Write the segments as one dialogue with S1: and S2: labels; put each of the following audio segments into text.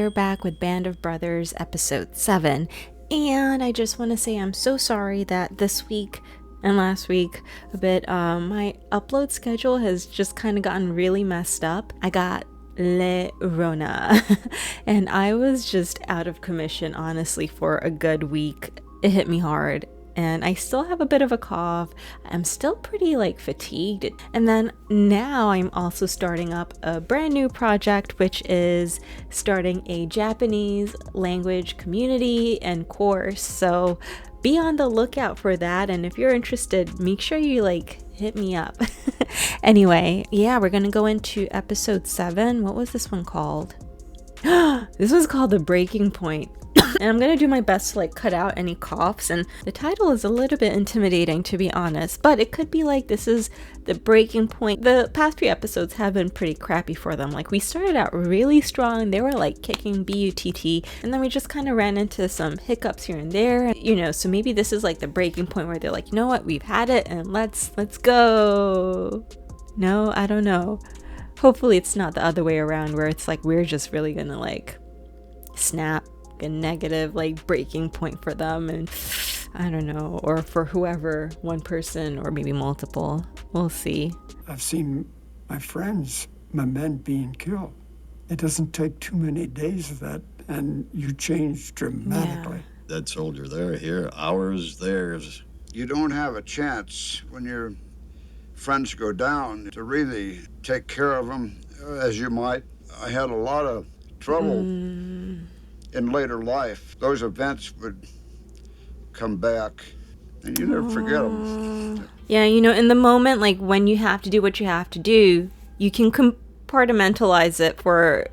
S1: we are back with Band of Brothers episode 7, and I just want to say I'm so sorry that this week and last week a bit, my upload schedule has just kind of gotten really messed up. I got Le Rona and I was just out of commission, honestly, for a good week. It hit me hard. And I still have a bit of a cough. I'm still pretty fatigued. And then now I'm also starting up a brand new project, which is starting a Japanese language community and course. So be on the lookout for that. And if you're interested, make sure you hit me up. Anyway, yeah, we're going to go into episode 7. What was this one called? This was called The Breaking Point. And I'm going to do my best to cut out any coughs, and the title is a little bit intimidating, to be honest, but it could be this is the breaking point. The past 3 episodes have been pretty crappy for them. We started out really strong. They were kicking BUTT, and then we just kind of ran into some hiccups here and there, so maybe this is the breaking point where they're you know what, we've had it and let's go. No, I don't know. Hopefully it's not the other way around where it's we're just really gonna snap a negative breaking point for them, and I don't know, or for whoever, one person or maybe multiple. We'll see.
S2: I've seen my friends, my men being killed. It doesn't take too many days of that and you change dramatically.
S3: Yeah. Dead soldier there, here, ours, theirs.
S4: You don't have a chance when your friends go down to really take care of them as you might. I had a lot of trouble in later life. Those events would come back and you never forget them.
S1: Yeah, in the moment, when you have to do what you have to do, you can compartmentalize it for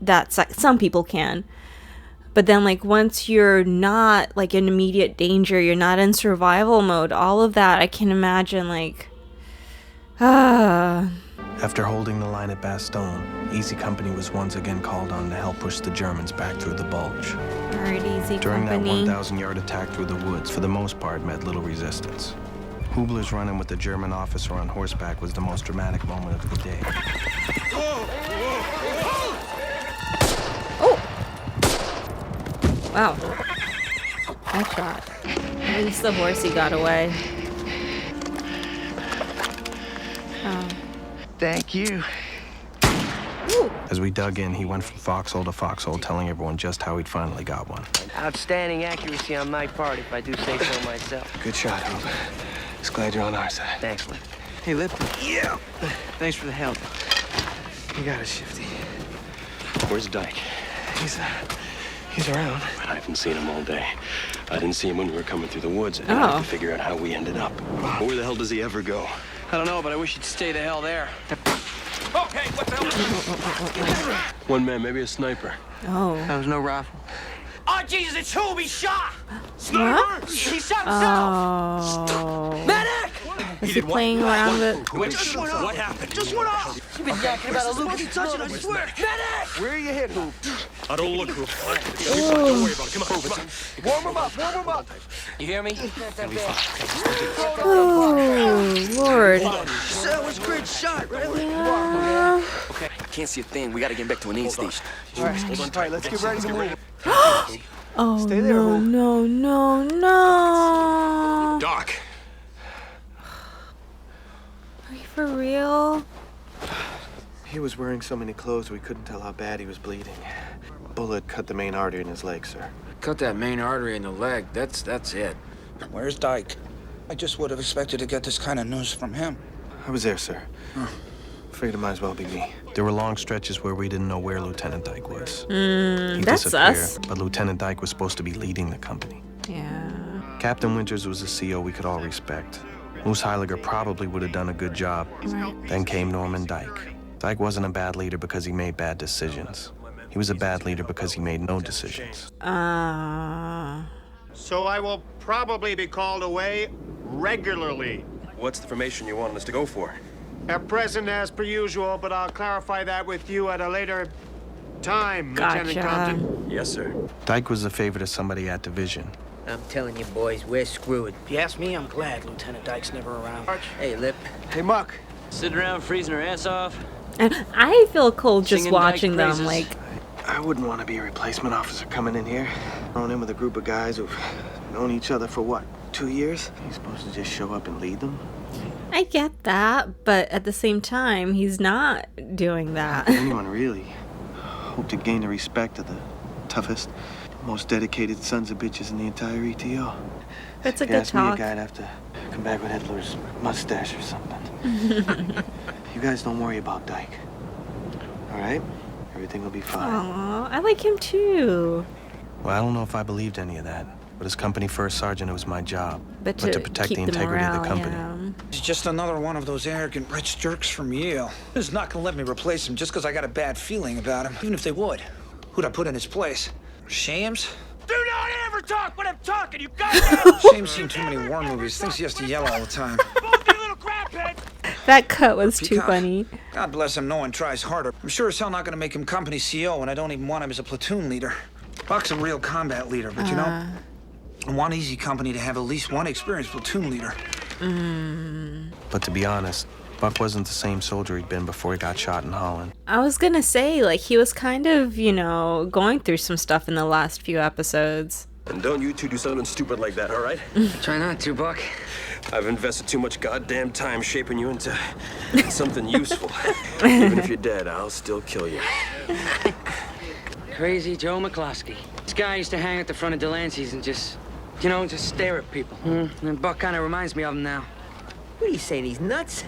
S1: that. Some people can. But then once you're not in immediate danger, you're not in survival mode, all of that, I can imagine
S5: After holding the line at Bastogne, Easy Company was once again called on to help push the Germans back through the Bulge.
S1: All right, Easy
S5: During
S1: Company.
S5: that 1,000-yard attack through the woods, for the most part, met little resistance. Hubler's run-in with the German officer on horseback was the most dramatic moment of the day.
S1: Oh! Wow. Nice shot. At least the horsey got away. Oh.
S6: Thank you.
S1: Ooh.
S5: As we dug in, he went from foxhole to foxhole, telling everyone just how he'd finally got one.
S6: Outstanding accuracy on my part, if I do say so myself.
S7: Good shot, Hoop. Just glad you're on our side.
S6: Thanks, Lip.
S7: Hey, Lipton.
S6: Yeah. Thanks for the help.
S7: You got it, Shifty.
S8: Where's Dyke?
S7: He's around.
S8: I haven't seen him all day. I didn't see him when we were coming through the woods, and I have to figure out how we ended up. Where the hell does he ever go?
S6: I don't know, but I wish you'd stay the hell there.
S7: Okay, what the hell?
S8: One man, maybe a sniper.
S1: Oh.
S6: There was no rifle.
S7: Oh, Jesus, it's who? He shot!
S1: What?
S7: He shot himself!
S1: Oh.
S7: Medic!
S1: Is he playing around with...
S7: What happened? Just went off! You've been yakking about a Lucas touching, I swear! Medic! Where are you hit, Hoop?
S8: I don't look, Hoop. Don't worry about it. Come on.
S7: Warm him up! You hear me?
S1: Oh, Lord.
S6: That was a great shot, right?
S1: Yeah.
S7: Okay, I can't see a thing. We gotta get back to an aid station. All right, let's get ready to move.
S1: Oh,
S7: Stay there,
S1: no,
S7: Hoop.
S1: no.
S8: Doc.
S1: Are you for real?
S5: He was wearing so many clothes we couldn't tell how bad he was bleeding. Bullet cut the main artery in his leg, sir.
S9: Cut that main artery in the leg. That's it.
S10: Where's Dyke? I just would have expected to get this kind of news from him.
S5: I was there, sir. Figured it might as well be me. There were long stretches where we didn't know where Lieutenant Dyke was. He
S1: That's
S5: disappeared,
S1: us.
S5: but Lieutenant Dyke was supposed to be leading the company.
S1: Yeah.
S5: Captain Winters was a CO we could all respect. Moose Heiliger probably would have done a good job.
S1: Right.
S5: Then came Norman Dyke. Dyke wasn't a bad leader because he made bad decisions. He was a bad leader because he made no decisions.
S11: So I will probably be called away regularly.
S8: What's the formation you want us to go for?
S11: At present, as per usual, but I'll clarify that with you at a later time, Lieutenant Compton.
S8: Yes, sir.
S5: Dyke was the favorite of somebody at Division.
S6: I'm telling you, boys, we're screwed.
S10: If you ask me, I'm glad Lieutenant Dyke's never around.
S6: Hey, Lip.
S7: Hey, Muck.
S9: Sitting around freezing her ass off.
S1: And I feel cold just
S9: Singing
S1: watching
S9: Dyke
S1: them.
S9: praises.
S5: I wouldn't want to be a replacement officer coming in here, thrown in with a group of guys who've known each other for what, 2 years? He's supposed to just show up and lead them?
S1: I get that, but at the same time, he's not doing that.
S5: How can anyone really hope to gain the respect of the toughest, most dedicated sons of bitches in the entire ETO?
S1: That's a
S5: If you
S1: good
S5: ask me,
S1: talk.
S5: a guy'd have to come back with Hitler's mustache or something. You guys don't worry about Dyke. All right? Everything will be fine.
S1: Aw, I like him too.
S5: Well, I don't know if I believed any of that. But as company first sergeant, it was my job.
S1: But to
S5: protect
S1: keep
S5: the integrity of the
S1: morale,
S5: company.
S1: yeah.
S10: He's just another one of those arrogant rich jerks from Yale. He's not gonna let me replace him just because I got a bad feeling about him. Even if they would, who'd I put in his place? Shams?
S7: Do not ever talk when I'm talking, you goddamn!
S10: Shams seen too many war movies. Thinks he has to yell all the time.
S7: Both you little crapheads!
S1: That cut was too
S10: Peacock.
S1: funny.
S10: God bless him, no one tries harder. I'm sure as hell not gonna make him company CO, and I don't even want him as a platoon leader. Buck's a real combat leader, but you know, I want Easy Company to have at least one experienced platoon leader.
S5: But to be honest, Buck wasn't the same soldier he'd been before he got shot in Holland.
S1: I was gonna say, like, he was kind of, you know, going through some stuff in the last few episodes.
S8: And don't you two do something stupid like that, all right?
S9: Try not to, Buck.
S8: I've invested too much goddamn time shaping you into something useful. Even if you're dead, I'll still kill you.
S6: Crazy Joe McCloskey. This guy used to hang at the front of Delancey's and just, you know, just stare at people. And Buck kind of reminds me of him now.
S7: What are you saying, he's nuts?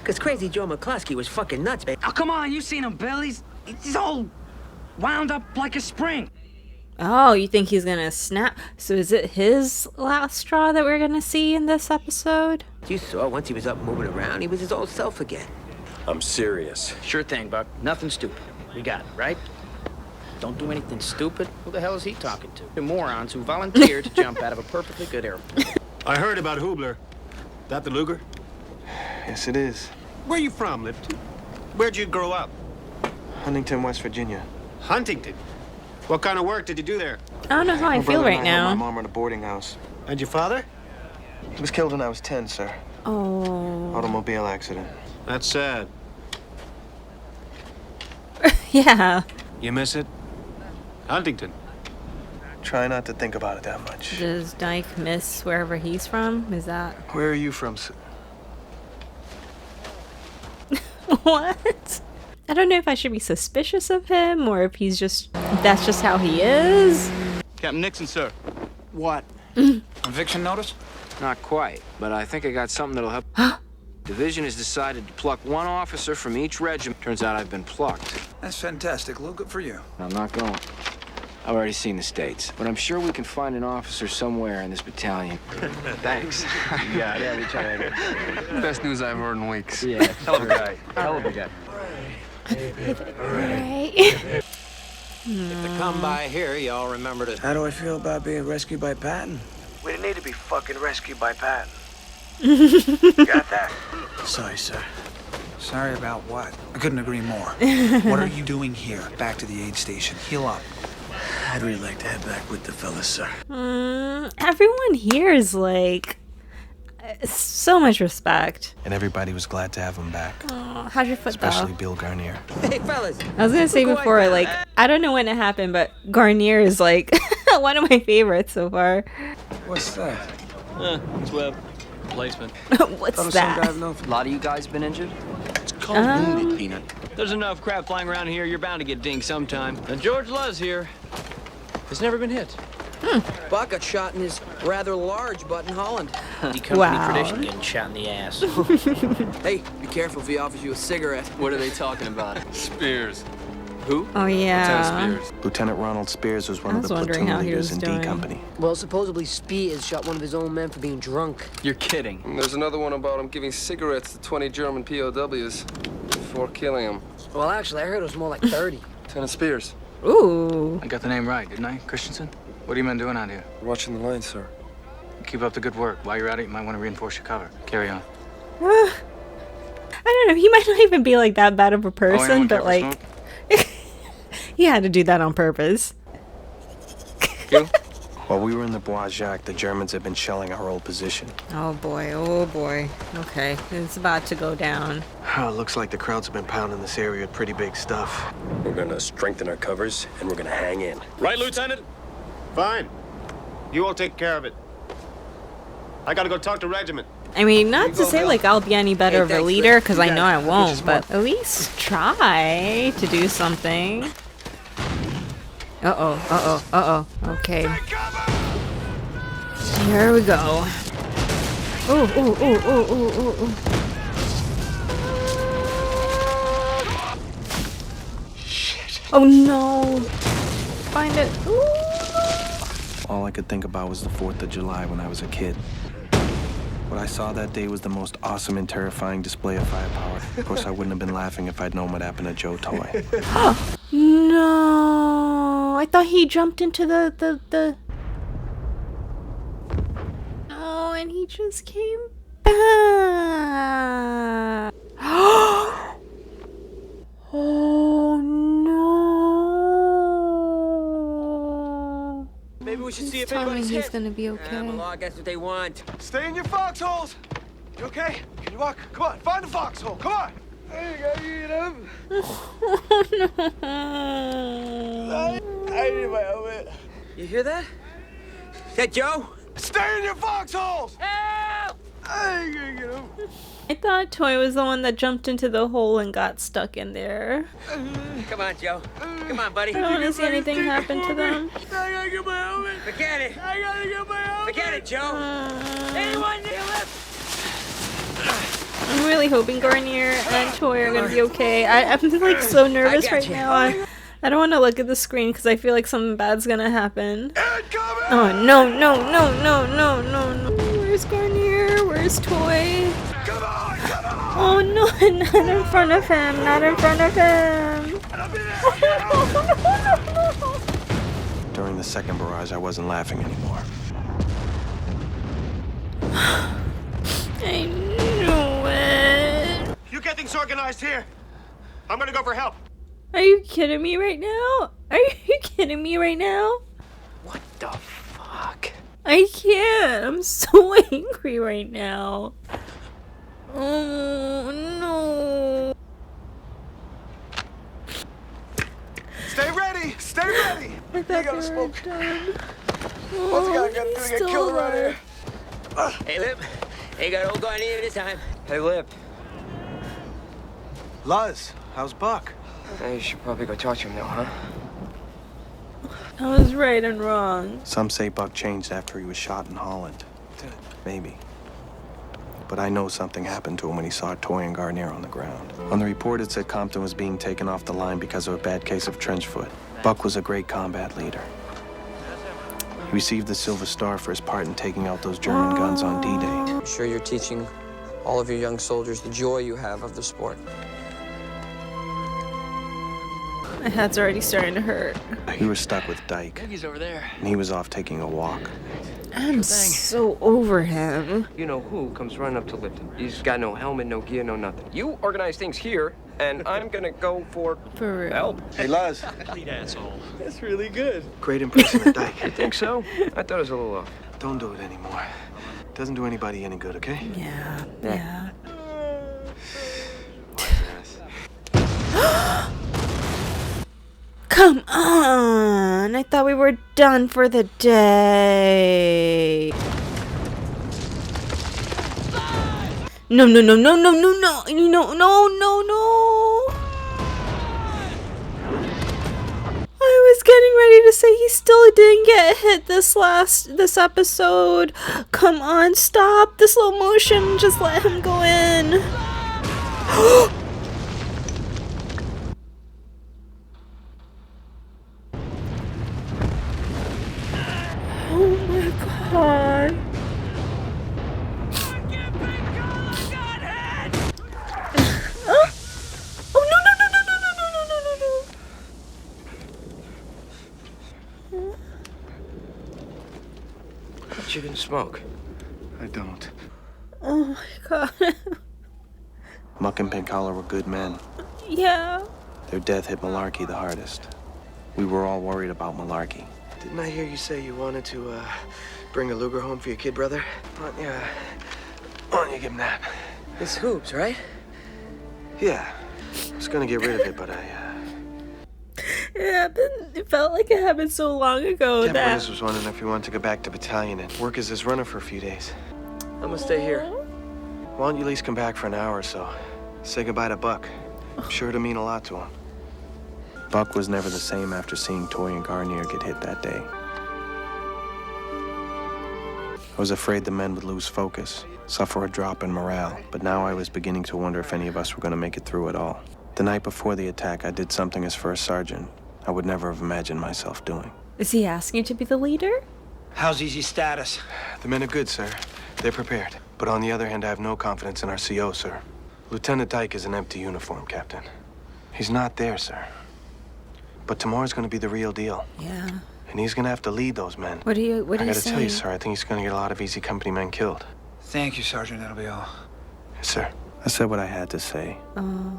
S7: Because Crazy Joe McCloskey was fucking nuts, babe.
S6: Oh, come on, you seen him, Bill. He's all wound up like a spring.
S1: Oh, you think he's gonna snap? So is it his last straw that we're gonna see in this episode?
S7: You saw once he was up moving around, he was his old self again.
S8: I'm serious.
S6: Sure thing, Buck. Nothing stupid. We got it, right? Don't do anything stupid. Who the hell is he talking to? The morons who volunteered to jump out of a perfectly good airplane.
S11: I heard about Hubler. That the Luger?
S5: Yes, it is.
S11: Where you from, Lipton? Where'd you grow up?
S5: Huntington, West Virginia.
S11: Huntington. What kind of work did you do there?
S1: I don't know how I
S5: My
S1: feel
S5: brother and
S1: right
S5: I helped
S1: now.
S5: my mom run a boarding house.
S11: And your father?
S5: He was killed when I was 10, sir.
S1: Oh.
S5: Automobile accident.
S11: That's sad.
S1: Yeah.
S11: You miss it? Huntington.
S5: Try not to think about it that much.
S1: Does Dyke miss wherever he's from? Is that...
S5: Where are you from, sir?
S1: What? I don't know if I should be suspicious of him or if he's just... if that's just how he is.
S12: Captain Nixon, sir.
S10: What? Conviction notice?
S9: Not quite, but I think I got something that'll help. Division has decided to pluck one officer from each regiment. Turns out I've been plucked.
S10: That's fantastic, Lou. Good for you.
S9: I'm not going. I've already seen the States, but I'm sure we can find an officer somewhere in this battalion. Thanks.
S12: Yeah, we tried it.
S9: Best news I've heard in weeks.
S12: Yeah, hell of a guy. Hell of a guy.
S1: Right.
S13: If they come by here, y'all remember to...
S10: How do I feel about being rescued by Patton?
S5: We didn't need to be fucking rescued by Pat.
S10: Got that? Sorry, sir. Sorry about what? I couldn't agree more. What are you doing here? Back to the aid station. Heal up.
S5: I'd really like to head back with the fellas, sir.
S1: Everyone here is like... so much respect.
S5: And everybody was glad to have him back.
S1: Oh, how's your foot
S5: Especially
S1: though?
S5: Bill Garnier.
S7: Hey, fellas.
S1: I was gonna say before, like, I don't know when it happened, but Garnier is like one of my favorites so far.
S10: What's that?
S12: It's Webb. Replacement.
S1: What's that?
S9: A lot of you guys been injured?
S12: It's called wounded, Peanut. There's enough crap flying around here, you're bound to get dinged sometime. And George Luz here has never been hit.
S7: Buck got shot in his rather large butt in Holland.
S1: Wow.
S6: Tradition getting shot in the ass.
S7: Hey, be careful if he offers you a cigarette.
S12: What are they talking about? SPEIRS. Who?
S1: Oh yeah.
S12: Lieutenant SPEIRS.
S5: Lieutenant Ronald SPEIRS was one
S1: I
S5: of
S1: was
S5: the
S1: wondering
S5: platoon
S1: how he
S5: leaders
S1: was
S5: in
S1: doing.
S5: D Company.
S6: Well, supposedly Spears shot one of his own men for being drunk.
S12: You're kidding.
S14: There's another one about him giving cigarettes to 20 German POWs before killing them.
S6: Well, actually, I heard it was more like 30.
S14: Lieutenant SPEIRS.
S1: Ooh.
S9: I got the name right, didn't I? Christensen? What are you men doing out here?
S14: Watching the line, sir.
S9: Keep up the good work. While you're at it, you might want to reinforce your cover. Carry on.
S1: I don't know. He might not even be like that bad of a person,
S9: anyone
S1: but
S9: pepper
S1: like he had to do that on purpose.
S9: You?
S8: While we were in the Bois Jacques, the Germans had been shelling our old position.
S1: Oh boy, oh boy. Okay, it's about to go down.
S8: Oh, looks like the crowds have been pounding this area with pretty big stuff. We're gonna strengthen our covers, and we're gonna hang in.
S11: Right, Lieutenant? Fine. You all take care of it. I gotta go talk to regiment.
S1: I mean, not to say like I'll be any better of a leader, because I know I won't, but at least try to do something. Uh-oh, uh-oh, uh-oh. Okay. Here we go. Ooh, ooh, ooh, ooh, ooh, ooh, ooh. Shit. Oh no. Find it. Ooh.
S8: All I could think about was the 4th of July when I was a kid. What I saw that day was the most awesome and terrifying display of firepower. Of course, I wouldn't have been laughing if I'd known what happened to Joe Toy.
S1: No. I thought he jumped into the... Oh, and he just came back. Oh, no.
S7: Maybe we should see if
S1: Tell me
S7: anybody's
S1: he's
S7: hit.
S1: gonna be okay.
S7: Well, that's what they want. Stay in your foxholes. You okay? Can you walk? Come on, find the foxhole. Come on. I gotta get up. I need my helmet. You hear that? Is that Joe? Stay in your foxholes! Help! I ain't gonna get up.
S1: I thought Toy was the one that jumped into the hole and got stuck in there.
S7: Come on, Joe. Come on, buddy.
S1: I don't want to see anything happen to them.
S7: I gotta get my helmet. Forget it. I gotta get my helmet. Forget it, Joe. Anyone need a lift?
S1: I'm really hoping Garnier and Toy are gonna be okay. I'm like so nervous right now. I don't want to look at the screen because I feel like something bad's gonna happen. Oh no, no, no, no, no, no, no. Where's Garnier? Where's Toy? Oh no, not in front of him, not in front of him.
S8: During the second barrage, I wasn't laughing anymore.
S1: I knew it.
S11: You get things organized here. I'm gonna go for help.
S1: Are you kidding me right now? Are you kidding me right now?
S7: What the fuck?
S1: I can't. I'm so angry right now. Oh no.
S7: Stay ready! Stay ready!
S1: I thought
S7: gotta smoke.
S1: done.
S7: What's gonna get killed around here?
S6: Hey, Lip. Ain't got old Garnier this time.
S5: Hey, Lip.
S10: Luz, how's Buck?
S5: You should probably go talk to him now, huh?
S1: I was right and wrong.
S8: Some say Buck changed after he was shot in Holland. Maybe. But I know something happened to him when he saw Toy and Garnier on the ground. On the report, it said Compton was being taken off the line because of a bad case of trench foot. Buck was a great combat leader. He received the Silver Star for his part in taking out those German guns on D-Day.
S5: I'm sure you're teaching all of your young soldiers the joy you have of the sport.
S1: My head's already starting to hurt.
S8: We were stuck with Dyke.
S12: He's over there.
S8: And he was off taking a walk.
S1: I'm so over him.
S5: You know who comes running up to Lipton? He's got no helmet, no gear, no nothing. You organize things here, and I'm gonna go for
S1: real.
S5: help.
S10: Hey, Luz.
S12: Complete asshole.
S5: That's really good.
S8: Great impression of Dyke.
S5: You think so? I thought it was a little off.
S8: Don't do it anymore. Doesn't do anybody any good, okay?
S1: Yeah, yeah. Come on! I thought we were done for the day. No, no, no, no, no, no, no, no, no, no, no. I was getting ready to say he still didn't get hit this episode. Come on, stop the slow motion. Just let him go in. Oh my god. Oh no no no no no no no no no no.
S5: What you gonna smoke?
S8: I don't.
S1: Oh my god.
S8: Muck and Pink Collar were good men.
S1: Yeah.
S8: Their death hit Malarkey the hardest. We were all worried about Malarkey. Didn't I hear you say you wanted to, bring a Luger home for your kid brother? Why don't you give him that?
S7: It's hoops, right?
S8: Yeah. I was gonna get rid of it, but
S1: It felt like it happened so long ago
S8: Captain
S1: that...
S8: Winters was wondering if you wanted to go back to battalion and work as his runner for a few days.
S7: I'm gonna stay here.
S8: Why don't you at least come back for an hour or so? Say goodbye to Buck. I'm sure it'll mean a lot to him. Buck was never the same after seeing Toy and Garnier get hit that day. I was afraid the men would lose focus, suffer a drop in morale, but now I was beginning to wonder if any of us were going to make it through it all. The night before the attack, I did something as first sergeant I would never have imagined myself doing.
S1: Is he asking you to be the leader?
S10: How's Easy's status?
S8: The men are good, sir. They're prepared. But on the other hand, I have no confidence in our CO, sir. Lieutenant Dyke is an empty uniform, Captain. He's not there, sir. But tomorrow's gonna be the real deal.
S1: Yeah.
S8: And he's gonna have to lead those men.
S1: What are you saying?
S8: I gotta tell you, sir, I think he's gonna get a lot of Easy Company men killed.
S10: Thank you, Sergeant. That'll be all.
S8: Yes, sir. I said what I had to say.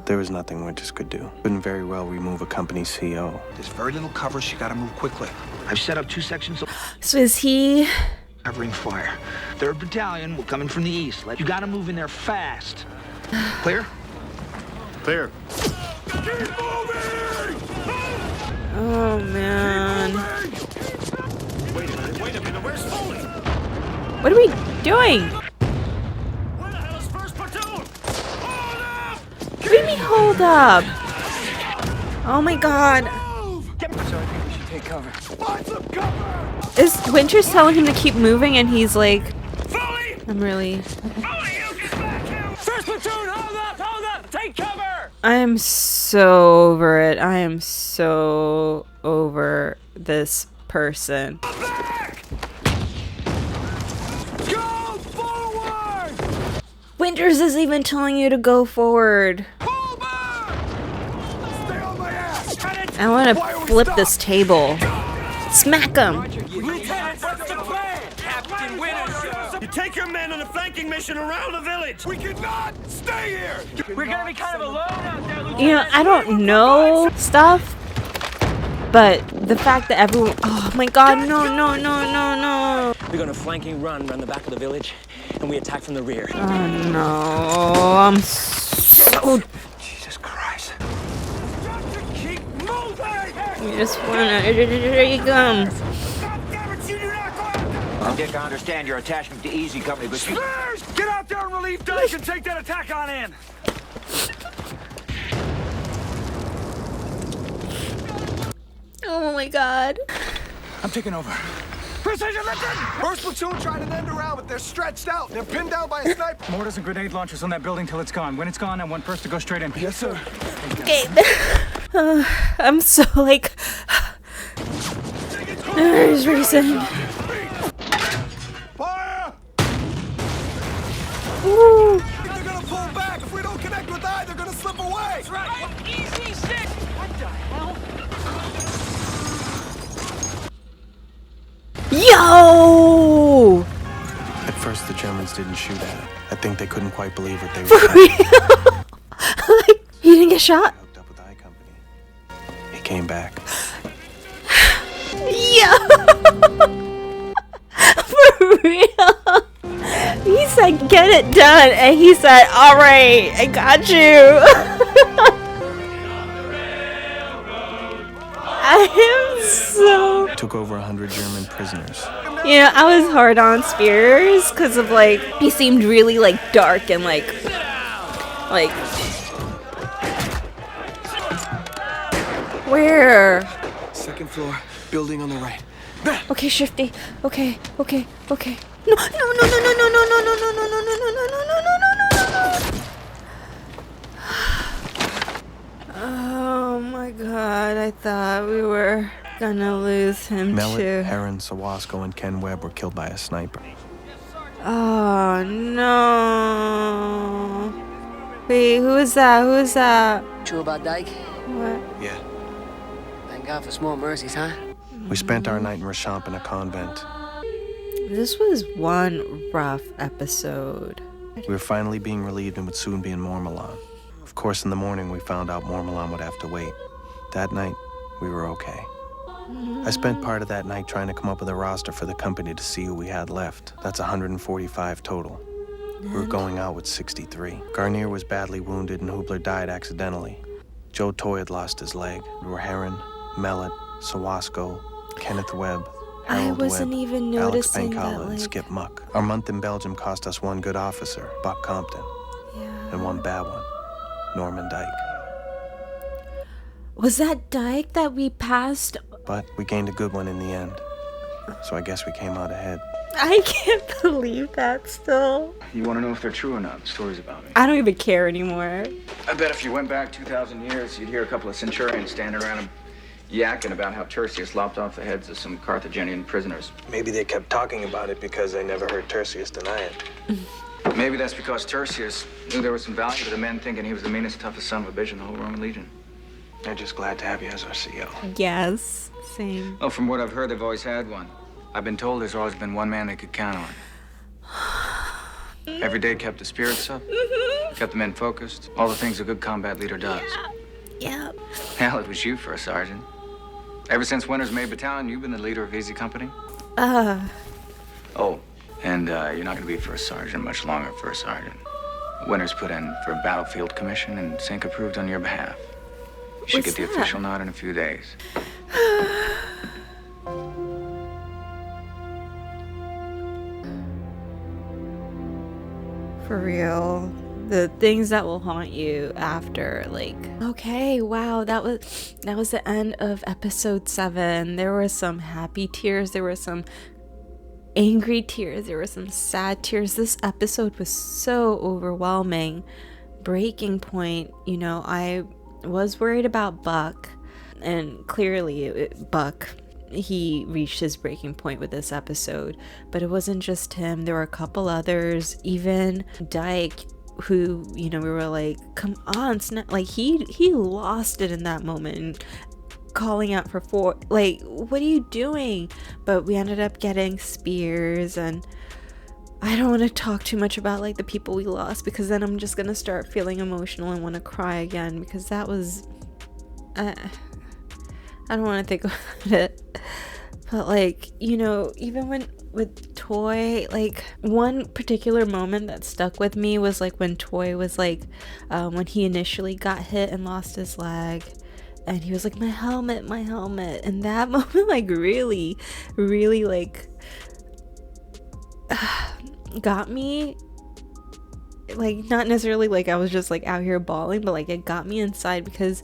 S8: There was nothing Winters could do. Couldn't very well remove a company CO.
S10: There's very little cover, so you gotta move quickly. I've set up 2 sections of
S1: So is he...
S10: covering fire. 3rd Battalion will come in from the east. You gotta move in there fast. Clear?
S3: Clear.
S1: Oh, man.
S3: Wait a minute, where's Foley?
S1: What are we doing?
S3: Where the hell is first platoon? Hold up!
S1: What do you mean, hold up? Oh my god.
S10: So I think we should take cover.
S3: Find some cover!
S1: Is Winters telling him to keep moving and he's like...
S3: Foley!
S1: I'm really...
S3: Foley, you get back here! First platoon, hold up! Take cover!
S1: I am so over it. I am so over this person.
S3: Back! Go forward!
S1: Winters is even telling you to go forward.
S3: Pull back! Stay on my ass!
S1: I want to flip this table. Smack him.
S3: Lieutenant, what's the plan? Captain Winters! You take your men on a flanking mission around the village! We cannot stay here!
S7: We're gonna be kind of alone out there, Lieutenant.
S1: You know, I don't know stuff, but the fact that everyone... Oh my god, no.
S7: We're gonna flanking run around the back of the village, and we attack from the rear.
S1: Oh no, I'm so...
S10: Jesus Christ.
S3: Keep moving!
S1: You just wanna... There you go.
S7: Dick, I understand your attachment to Easy Company, but you...
S3: SPEIRS! Get out there and relieve Dyke and take that attack on in!
S1: Oh my god.
S10: I'm taking over.
S3: Precision, listen!
S15: First platoon tried an end around, but they're stretched out. They're pinned down by a sniper.
S16: Mortars and grenade launchers on that building till it's gone. When it's gone, I want first to go straight in.
S15: Yes, sir.
S1: Okay. I'm so like... There's reason.
S15: Fire!
S1: Ooh.
S15: They're gonna pull back. If we don't connect with I, they're gonna slip away.
S7: That's right. Easy 6. What the hell?
S1: Yo!
S8: At first, the Germans didn't shoot at it. I think they couldn't quite believe what they were
S1: For real? Like, he didn't get shot?
S8: hooked up with I Company. He came back.
S1: Yeah! For real? He said, get it done. And he said, alright, I got you. I am so...
S8: Took over 100 German prisoners.
S1: You know, I was hard on SPEIRS because of like, he seemed really like dark and like... Where?
S8: 2nd floor, building on the right.
S1: Okay, Shifty. Okay. No. Oh my god, I thought we were gonna lose him
S8: Mellett,
S1: too.
S8: Heron, Sawasko, and Ken Webb were killed by a sniper.
S1: Oh no. Wait, who is that?
S17: True about Dyke?
S1: What?
S8: Yeah.
S17: Thank God for small mercies, huh?
S8: We spent our night in Rochamp in a convent.
S1: This was one rough episode.
S8: We were finally being relieved and would soon be in Mormelon. Of course, in the morning, we found out Mormelon would have to wait. That night, we were okay. I spent part of that night trying to come up with a roster for the company to see who we had left. That's 145 total. We were going out with 63. Garnier was badly wounded and Hubler died accidentally. Joe Toy had lost his leg. There were Heron, Mellett, Sawasco, Kenneth Webb, Harold
S1: I wasn't
S8: Webb,
S1: even
S8: Alex
S1: noticing
S8: Bancala,
S1: that,
S8: and
S1: like...
S8: Skip Muck. Our month in Belgium cost us one good officer, Buck Compton, and one bad one, Norman Dyke.
S1: Was that Dyke that we passed?
S8: But we gained a good one in the end, so I guess we came out ahead.
S1: I can't believe that still.
S18: You want to know if they're true or not, the stories about me?
S1: I don't even care anymore.
S18: I bet if you went back 2,000 years, you'd hear a couple of centurions standing around him yakking about how Tertius lopped off the heads of some Carthaginian prisoners.
S8: Maybe they kept talking about it because they never heard Tertius deny it.
S18: Maybe that's because Tertius knew there was some value to the men thinking he was the meanest, toughest son of a bitch in the whole Roman Legion.
S8: They're just glad to have you as our CO.
S1: Yes, same.
S18: Oh, from what I've heard, they've always had one. I've been told there's always been one man they could count on. Every day kept the spirits up, kept the men focused, all the things a good combat leader does.
S1: Yeah.
S18: Hell, it was you for a sergeant. Ever since Winters made battalion, you've been the leader of Easy Company? Oh, and you're not gonna be first sergeant much longer, first sergeant. Winters put in for a battlefield commission and Sink approved on your behalf. You should get the official nod in a few days.
S1: For real. The things that will haunt you after, like, okay, wow, that was the end of episode 7. There were some happy tears, there were some angry tears, there were some sad tears. This episode was so overwhelming. Breaking point, you know, I was worried about Buck, and clearly Buck, he reached his breaking point with this episode, but it wasn't just him. There were a couple others, even Dyke, who, you know, we were like, come on, like he lost it in that moment, calling out for 4, like, what are you doing? But we ended up getting SPEIRS, and I don't want to talk too much about like the people we lost, because then I'm just gonna start feeling emotional and want to cry again, because that was I don't want to think about it. But like, you know, even with Toy, like one particular moment that stuck with me was like when Toy was like, when he initially got hit and lost his leg, and he was like, my helmet, and that moment like really like got me. Like, not necessarily like I was just like out here bawling, but like it got me inside, because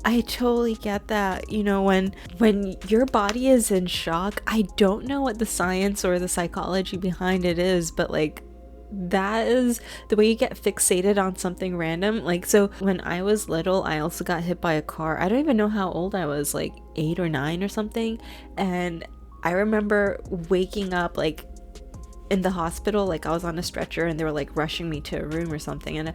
S1: I totally get that, you know, when your body is in shock. I don't know what the science or the psychology behind it is, but like that is the way you get fixated on something random. Like, so when I was little, I also got hit by a car. I don't even know how old I was, like 8 or 9 or something, and I remember waking up like in the hospital, like I was on a stretcher and they were like rushing me to a room or something, and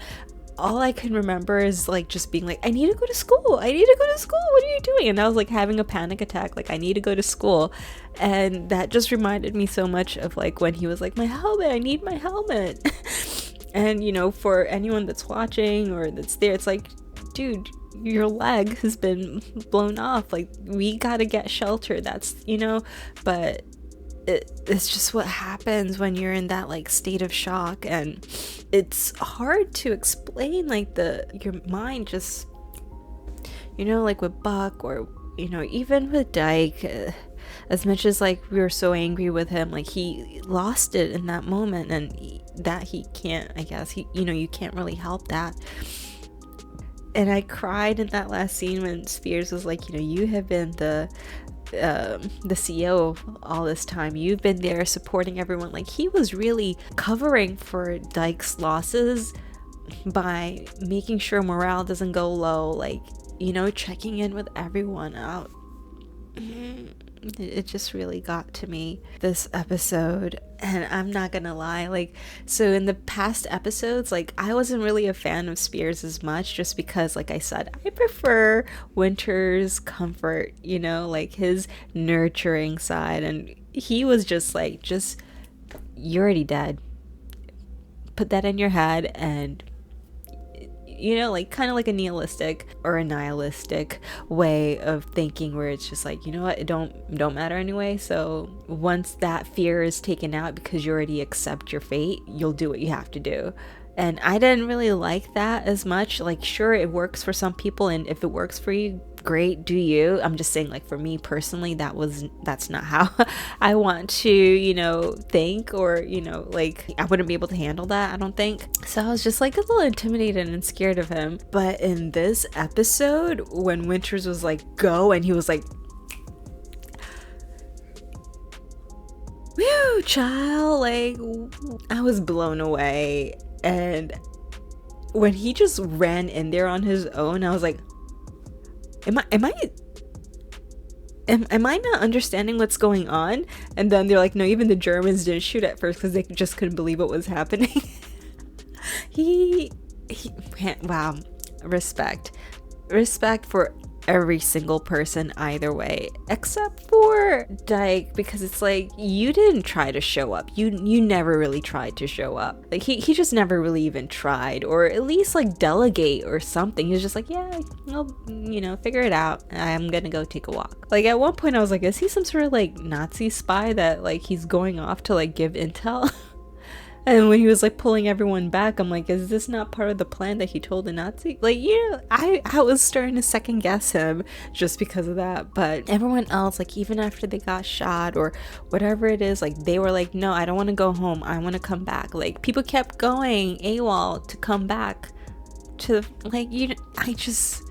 S1: all I can remember is like just being like, I need to go to school, what are you doing? And I was like having a panic attack, like I need to go to school. And that just reminded me so much of like when he was like, my helmet, I need my helmet. And you know, for anyone that's watching or that's there, it's like, dude, your leg has been blown off, like we gotta get shelter. That's, you know, but it's just what happens when you're in that like state of shock, and it's hard to explain. Like your mind just, you know, like with Buck, or you know, even with Dyke, as much as like we were so angry with him, like he lost it in that moment, and that he can't, I guess he, you know, you can't really help that. And I cried in that last scene when SPEIRS was like, you know, you have been the CEO all this time, you've been there supporting everyone. Like he was really covering for Dyke's losses by making sure morale doesn't go low, like, you know, checking in with everyone out. It just really got to me, this episode. And I'm not gonna lie, like, so in the past episodes, like I wasn't really a fan of SPEIRS as much, just because, like I said, I prefer Winter's comfort, you know, like his nurturing side. And he was just like, you're already dead, put that in your head, and you know, like kind of like a nihilistic or a nihilistic way of thinking, where it's just like, you know what, it don't matter anyway. So once that fear is taken out because you already accept your fate, you'll do what you have to do. And I didn't really like that as much. Like, sure, it works for some people, and if it works for you, great, do you. I'm just saying, like, for me personally, that's not how I want to, you know, think, or, you know, like, I wouldn't be able to handle that, I don't think. So I was just like a little intimidated and scared of him. But in this episode, when Winters was like, go, and he was like, whew, child, like, I was blown away. And when he just ran in there on his own, I was like, am I not understanding what's going on? And then they're like, no, even the Germans didn't shoot at first because they just couldn't believe what was happening. Wow, respect for every single person either way, except for Dyke, because it's like, you didn't try to show up. You never really tried to show up. Like, he just never really even tried, or at least like delegate or something. He was just like, yeah, I'll, you know, figure it out. I'm gonna go take a walk. Like, at one point I was like, is he some sort of like Nazi spy that like he's going off to like give intel? And when he was like pulling everyone back, I'm like, is this not part of the plan that he told the Nazi? Like, you know, I was starting to second guess him just because of that. But everyone else, like, even after they got shot or whatever it is, like, they were like, no, I don't want to go home, I want to come back. Like, people kept going AWOL to come back to, like, you know, I just,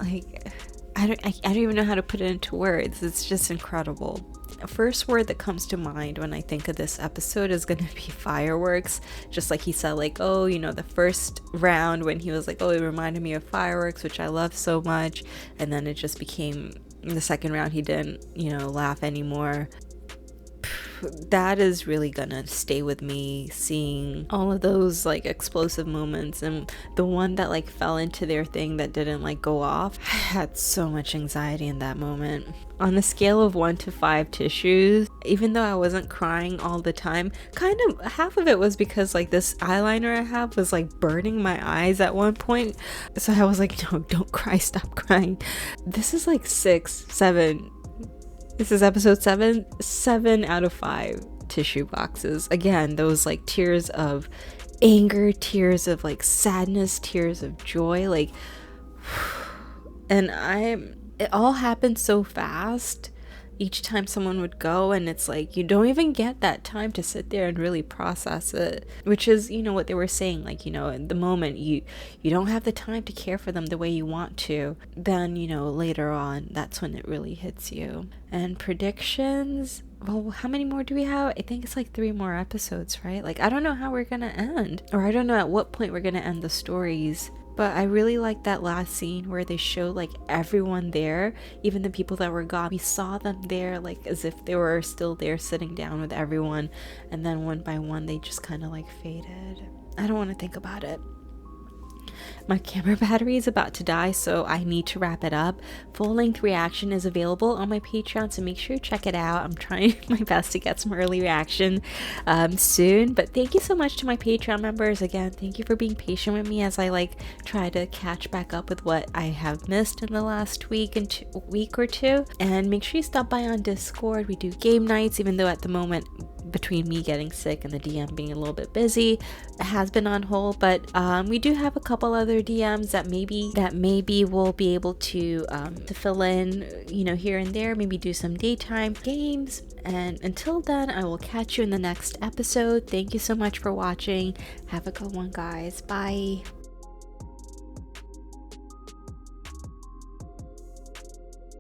S1: like, I don't even know how to put it into words. It's just incredible. First word that comes to mind when I think of this episode is gonna be fireworks. Just like he said, like, oh, you know, the first round when he was like, oh, it reminded me of fireworks, which I love so much, and then it just became, the second round he didn't, you know, laugh anymore. That is really gonna stay with me, seeing all of those like explosive moments, and the one that like fell into their thing that didn't like go off. I had so much anxiety in that moment. On a scale of 1 to 5 tissues, even though I wasn't crying all the time, kind of half of it was because like this eyeliner I have was like burning my eyes at one point, so I was like, no, don't cry, stop crying. This is like 6, 7. This is episode 7 out of 5 tissue boxes. Again, those like tears of anger, tears of like sadness, tears of joy, like, and it all happened so fast each time someone would go, and it's like, you don't even get that time to sit there and really process it, which is, you know, what they were saying, like, you know, in the moment you don't have the time to care for them the way you want to. Then, you know, later on, that's when it really hits you. And predictions, well, how many more do we have? I think it's like 3 more episodes, right? Like, I don't know how we're gonna end, or I don't know at what point we're gonna end the stories. But I really like that last scene where they show like everyone there, even the people that were gone. We saw them there like as if they were still there sitting down with everyone, and then one by one they just kind of like faded. I don't want to think about it. My camera battery is about to die, so I need to wrap it up. Full-length reaction is available on my Patreon, so make sure you check it out. I'm trying my best to get some early reaction soon. But thank you so much to my Patreon members. Again, thank you for being patient with me as I like try to catch back up with what I have missed in the last week or two. And make sure you stop by on Discord. We do game nights, even though at the moment, between me getting sick and the DM being a little bit busy, it has been on hold. But we do have a couple other DMs that maybe we'll be able to fill in, you know, here and there, maybe do some daytime games. And until then, I will catch you in the next episode. Thank you so much for watching. Have a good one, guys. Bye.